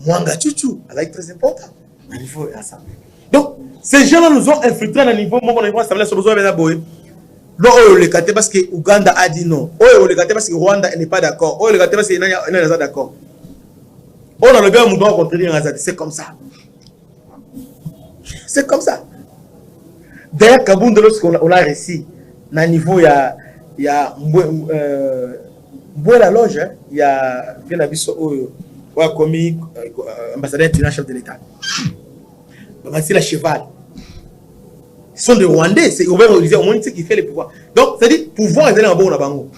Mwanga Chuchu, elle est très importante. Donc, ces gens-là nous ont infiltrés à un niveau, moi, on a besoin de boy. Le Kate parce que Ouganda a dit non. Le Kate parce que Rwanda n'est pas d'accord. Le Kate parce qu'il n'est pas d'accord. On a le bien mouvement contre Azad. C'est comme ça. C'est comme ça. D'ailleurs, Kabound, lorsqu'on a réussi, à niveau, il y a la loge, il y a bien abisso commis ambassadeur international chef de l'État. C'est la cheval. Ils sont des Rwandais, c'est Robert Olivier, au moins, c'est qui fait les pouvoirs. Donc, c'est-à-dire, pouvoir est en bon à Bango.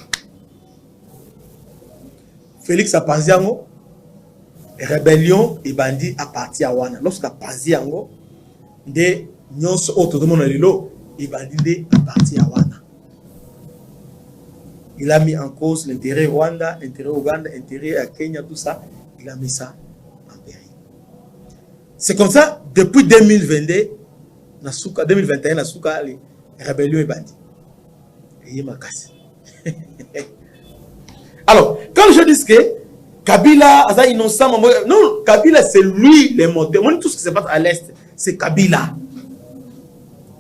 Félix a passé en haut, rébellion et bandit à partir à Wana. Lorsqu'il a passé en haut, des nyons autour de mon alilo, et bandit à partir à Wana. Il a mis en cause l'intérêt Rwanda, l'intérêt Ouganda, l'intérêt à Kenya, tout ça. Il a mis ça en péril. C'est comme ça, depuis 2022, 2021, Nasuka, les rébellions et bandits. Et ma casse. Alors, quand je dis que Kabila, Aza innocent, non, Kabila c'est lui le moteur. Tout ce qui se passe à l'Est, c'est Kabila.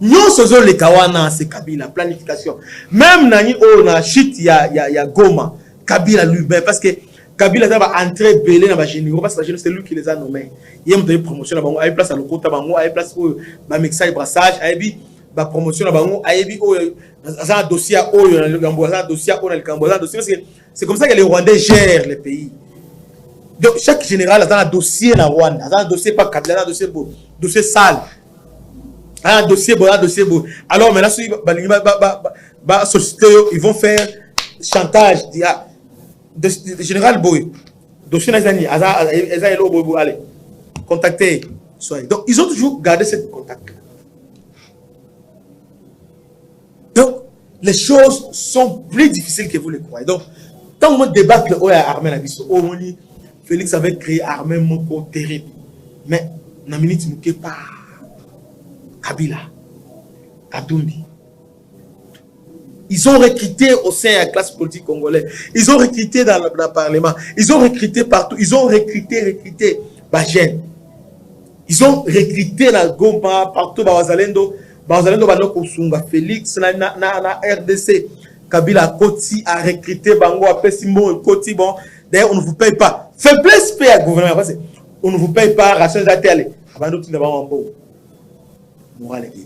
Nous sommes les Kawana, c'est Kabila, planification. Même Nani, na shit, il y a Goma, Kabila lui-même, parce que Kabila va entrer belé dans la généraux, parce que c'est lui qui les a nommés. Il y a une promotion, il y a place à l'Okota, il y a place où il y a mixage, brassage, il y a promotion, il y a un dossier, c'est comme ça que les Rwandais gèrent le pays. Donc, chaque général a un dossier dans Rwanda. A un dossier pas Kabila, un dossier beau. Dossier sale. Un dossier beau, un dossier beau. Alors, maintenant, société, ils vont faire chantage. Général Boy. Dossier Nazani. Allez. Contactez. Donc, ils ont toujours gardé ce contact. Donc, les choses sont plus difficiles que vous le croyez. Donc, tant qu'on débat le haut à armée, Félix avait créé armée moko terrible. Mais, na minute mouké pas Kabila, Katumbi. Ils ont recruté au sein de la classe politique congolaise. Ils ont recruté dans le Parlement. Ils ont recruté partout. Ils ont recruté Bajen. Ils ont recruté dans Goma, partout, Bazalendo, Banoko Sunga, Félix, na RDC. Kabila Koti a recruté Bango, a Pessimbo, Koti, bon. D'ailleurs, on ne vous paye pas. Faiblesse paye à gouvernement. Parce on ne vous paye pas, ration d'atelier. Avant d'autres, nous avons un bon. Moral et il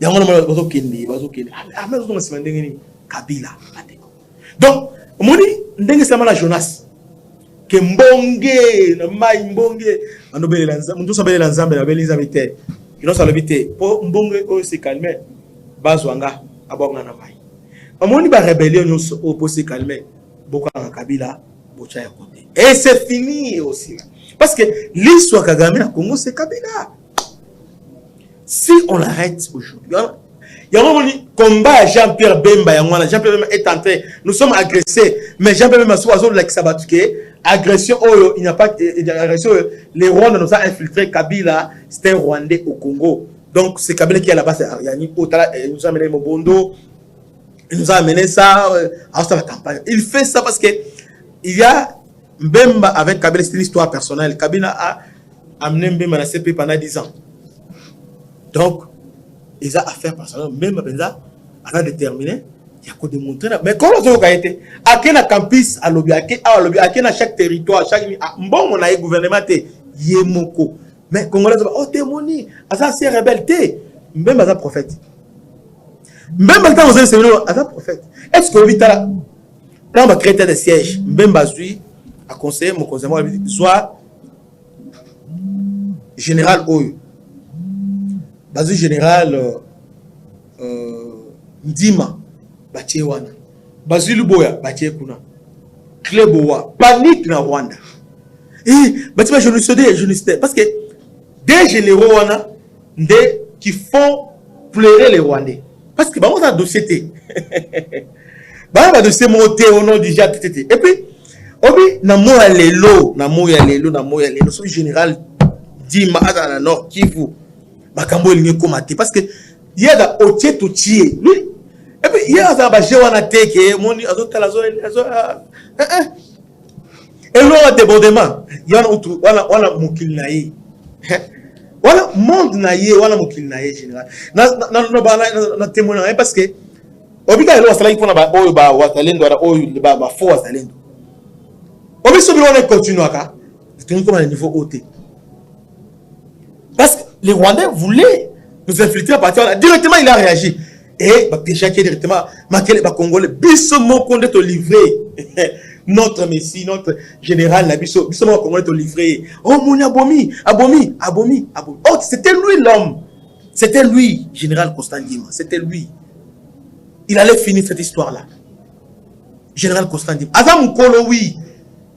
y a un moment où Kabila. Donc, on dit que la Jonas. Que Mbonge, Mbonge, on a l'ensemble de la vérité. Ils n'ont pas la vérité. Pour Mbonge, c'est calmé. Bazwanga, Abonga Namai. On dit que la rébellion est calmé. Bokanga Kabila, Bocha côté. Et c'est fini aussi. Parce que l'histoire Kagame à Congo, c'est Kabila. Si on l'arrête aujourd'hui, il y a un combat à Jean-Pierre Bemba. Jean-Pierre Bemba est en train, nous sommes agressés, mais Jean-Pierre Bemba agression, il n'y a pas d'agression. Les Rwandais nous ont infiltré Kabila, c'était un Rwandais au Congo. Donc c'est Kabila qui est là-bas, il nous a amené Mobondo, il nous a amené ça à la campagne. Il fait ça parce que il y a Bemba avec Kabila, c'est une histoire personnelle. Kabila a amené Bemba à la CP pendant 10 ans. Donc, ils ont affaire personnelle. Même Benza a déterminé, il y a qu'à démontrer. Mais comment ça a été? À quel campus, à l'objet, à quel chaque territoire, chaque bon, on a un gouvernement, Yemoko. Mais Congolais, oh, témoigner, ça c'est rebelle, même à prophète. Même quand vous êtes à prophète. Est-ce que vous là, quand on va créer des sièges, même Bazui a conseillé mon conseil, soit général Oyo. Bazou général Ndima Batie wana Bazou Luboya Batie kuna Kleboa panique na Rwanda et Batie je ne sais parce que des généraux wana des qui font pleurer les Rwandais parce que bah on a dossier bah on dossier monté au nom du Jacques et puis obi na moya lelo so général Ndima à la Nord Kivu Bakambo il komate parce que il y a da otie to tie lui et puis il y a ça ba jewana teke moni azota la zone et le débordement il y a wana mukil nayi wana monde nayi wana mukil nayi général na témoin parce que obika elo sala ipona ba oyo ba watalendo ara oyo ba fo watalendo obiso bi wana continue aka c'est comme à niveau haute parce que les Rwandais voulaient nous infiltrer à partir de là. Directement, il a réagi. Et déjà directement, les Congolais, Bissomon Condé te livrer. Notre Messie, notre général, la Bissomon Condé te livrer. Oh, mon abomi. Oh, c'était lui l'homme. C'était lui, général Constant Ndima. C'était lui. Il allait finir cette histoire-là. Général Constant Ndima. Azam Mukolo, oui.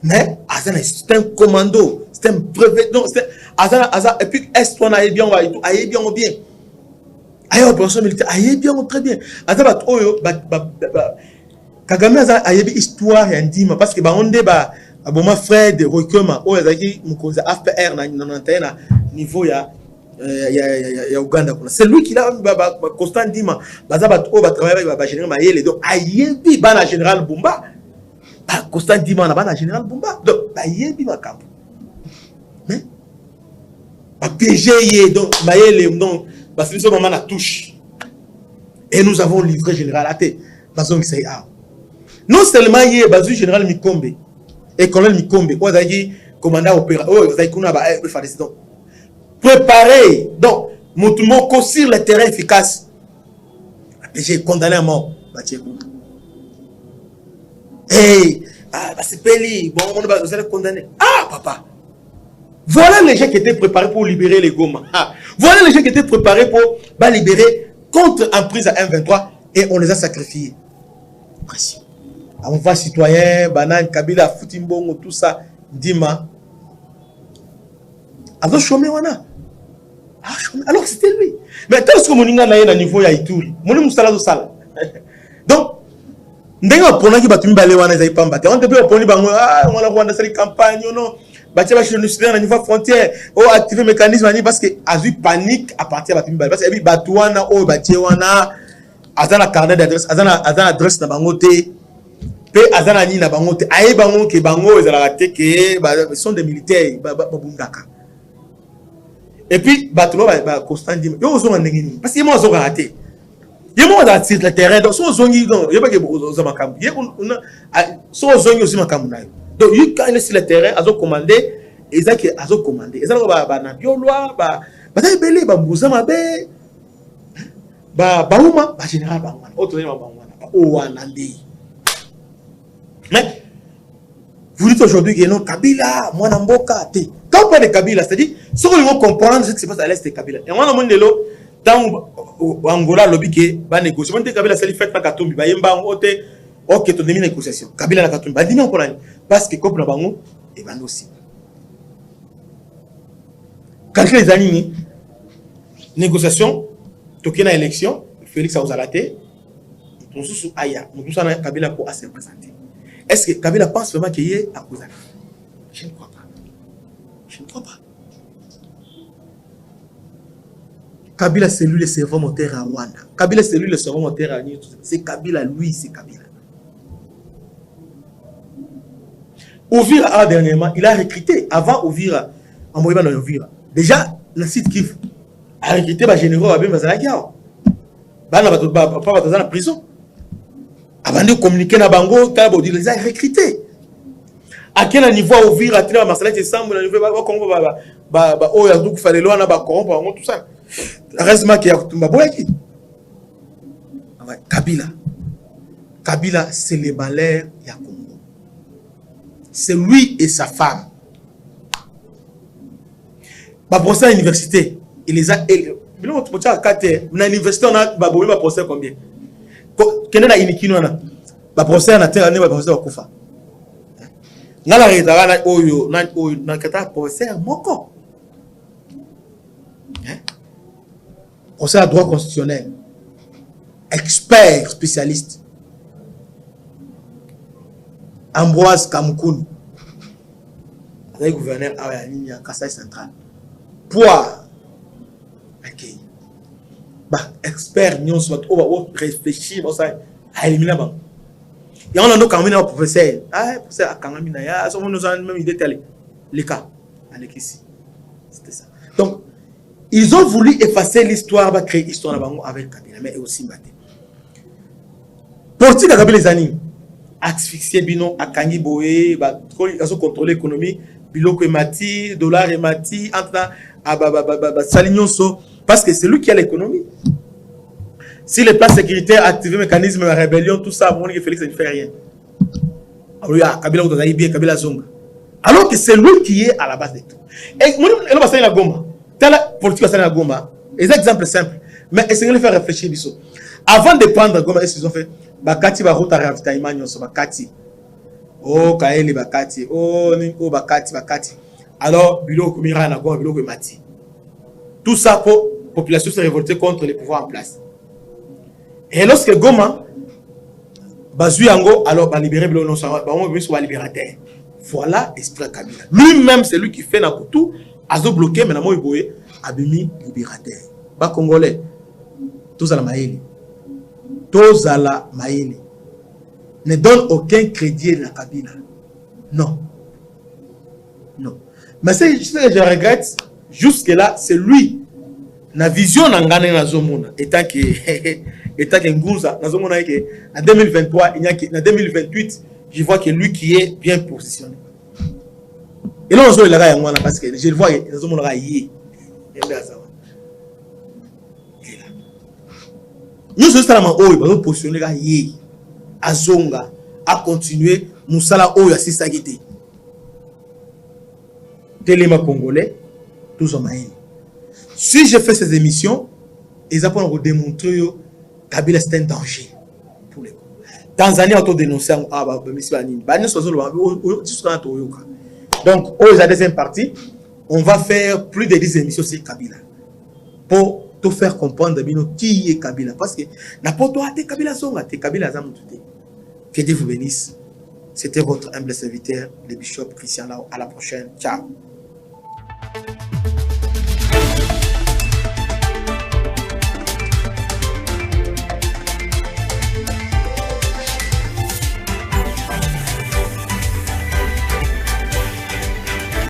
Mais Azam, c'est un commando. C'est un brevet. Non, c'est Azam. Et puis, est-ce qu'on a bien, on bien. Aïe, opération militaire, aïe, bien, très bien. Azam, Oyo, Kagame a une histoire et un dîme. Parce que, on débat, mon frère de Rokema, Oyo, Zaki, Mukoza, AFPR, na niveau, ya Uganda. C'est lui qui l'a Constant Ndima. Bazabat o ba travailler ba général Mayele donc ayebi ba na général Bumba. Ba Constant Ndima na ba na général Bumba. Donc ayebi ba kampo. Mais ba PG donc Mayele donc parce que ce moment na touche. Et nous avons livré général Até. Bazon qui say ah. Non seulement yé bazu général Mikombe et colonel Mikombe, o zaki commandant opéra, o zaki kuna ba FARDC donc préparé. Donc, mon sur le terrain efficace. J'ai condamné à mort. Et Ah, bah c'est Peli. Bon, vous allez condamner. Ah, papa. Voilà les gens qui étaient préparés pour libérer les Goma. Ah, voilà les gens qui étaient préparés pour libérer contre emprise à M23 et on les a sacrifiés. Précis. On va citoyen, Banane, Kabila, Futimbongo, tout ça, Dima. Avant chômé, on a. Ah, chômé. Alors c'était lui. Mais tant que mon inga na yé niveau ya Ituri, mon moussala do sala. Donc, ndenga pona ki batumi balé wana za ipamba. On te peut poni bango ah on a Rwanda sali campagne non. Batia ba chenu na niveau frontière, oh activer mécanisme ani parce que azu panique à partir batumi balé parce que batouana oh batie wana azana carnet d'adresse, azana adresse na bango te. Pe azana ni na bango te. Aye bango ke bango ezala te ke sont des militaires babundaka. Et puis batlo ba constant dit yo zo ndengini parce que moi zo raté. Il y a sur le terrain, donc son zongi, il y a pas que aux amakam. Il y a son zongi aussi makam. Donc il quand il est sur le terrain, azo commandé, et ça qui azo commandé. Et ça ba na biolwa, ba belé, ba mbuza mabe, ba uma, ba général ba wana. Autre ba wana, ba owanandi. Mais vous dites aujourd'hui que non Kabila, moi namboka te. Quand on parle de Kabila, c'est-à-dire, si on comprend ce qui se passe à l'est de Kabila. Et moi, on a dans Angola, lobby qui va négocier. On dit Kabila, c'est le fait que Katumbi, va yemba en haute, ok, ton demi négociation. Kabila la Katumbi, va dire encore parce que comme la bango, et va aussi. Quand les années, négociation, tokena élection, Félix a osalaté, on sous aya, on tous a Kabila pour assez représenter. Est-ce que Kabila pense vraiment qu'il y ait à cause de je ne crois pas. Je ne crois pas. Kabila, c'est lui le cerveau moteur à Rwanda. Kabila, c'est lui le cerveau moteur à Niger. C'est Kabila, lui, c'est Kabila. Ouvira, dernièrement, il a recruté, avant Ouvira, en Moïba dans Ouvira. Déjà, le site Kif a recruté les généraux à Bemazalakia. Pas dans la prison. Avant de communiquer dans Bango, il les a recrutés. À quel niveau Ouvira, à quel Marseille, Sambo, il fallait corrompre, tout ça. Reste-moi qui a Kabila. Kabila, c'est le balai ya Congo. C'est lui et sa femme. Ma procès à l'université, il les a. Na l'université, on a ma procès combien? Quel est la inikino na? Ma procès na terre, ma procès au Koufa. Na la rédara na oyo, na kata procès à Moko. Procès à droit constitutionnel. Expert, spécialiste. Ambroise Kamkoun. Le gouverneur à Kassai Central. Poids. Ok. Bah, expert, nous sommes réfléchir à éliminer la banque. Et on a donc quand même un professeur. Ah, professeur à Kangamina, nous avons même idée telle. Les cas. Avec ici. C'était ça. Donc, ils ont voulu effacer l'histoire, créer l'histoire avec Kabila, mais aussi Mbaté. Politique à Kabila les années. Asphyxier Bino, Akangi Boé, ils ont contrôlé l'économie, Biloko et Mati, dollar et Mati, entre Salignon-So, parce que c'est lui qui a l'économie. Si les plans sécuritaires activent le mécanisme de rébellion, tout ça, on dit que Félix ne fait rien. Alors, Kabila Oudagaï, Kabila Zonga. Alors que c'est lui qui est à la base de tout. Et moi, je vais la Goma. Telle politique à la Goma. C'est un exemple simple. Mais essayez de faire réfléchir. Avant de prendre Goma, qu'est-ce qu'ils ont fait? Bakati va route à ravitaillement, Bakati. Oh, Kaeli Bakati. Oh, Ninko Bakati. Alors, Biloko Mira Nago, Biloko Mati. Tout ça pour la population se révolter contre les pouvoirs en place. Et lorsque Goma, Bazuyango, alors, va libérer Biloko, va libérateur. Voilà l'esprit Kabila. Lui-même, c'est lui qui fait tout. Azo bloqué, mais Namo Iboé, Abimi libérateur. Bas Congolais, tous à la Maïli. Tous à la Maïli. Ne donne aucun crédit à Kabila. Non. Non. Mais je regrette, jusque-là, c'est lui. La vision n'a gagné dans ce monde. Étant que Ngouza, dans ce monde, en 2023, en 2028, je vois que lui qui est bien positionné. Et là, on se le parce que je le vois, dans ce monde, il est là. Nous sommes là, on est positionné, Azonga, à continuer Moussala Oya Sisagité. Téléma congolais, tous en maïs. Si je fais ces émissions, ils apprennent à démontrer que Kabila c'est un danger pour les Congolais. Tanzanie a dénoncé donc, aux la deuxième partie, on va faire plus de 10 émissions sur Kabila pour te faire comprendre qui est Kabila. Parce que n'importe quoi, Kabila Songa, Kabila Zamouté. Que Dieu vous bénisse. C'était votre humble serviteur, le bishop Christian Lao. À la prochaine. Ciao.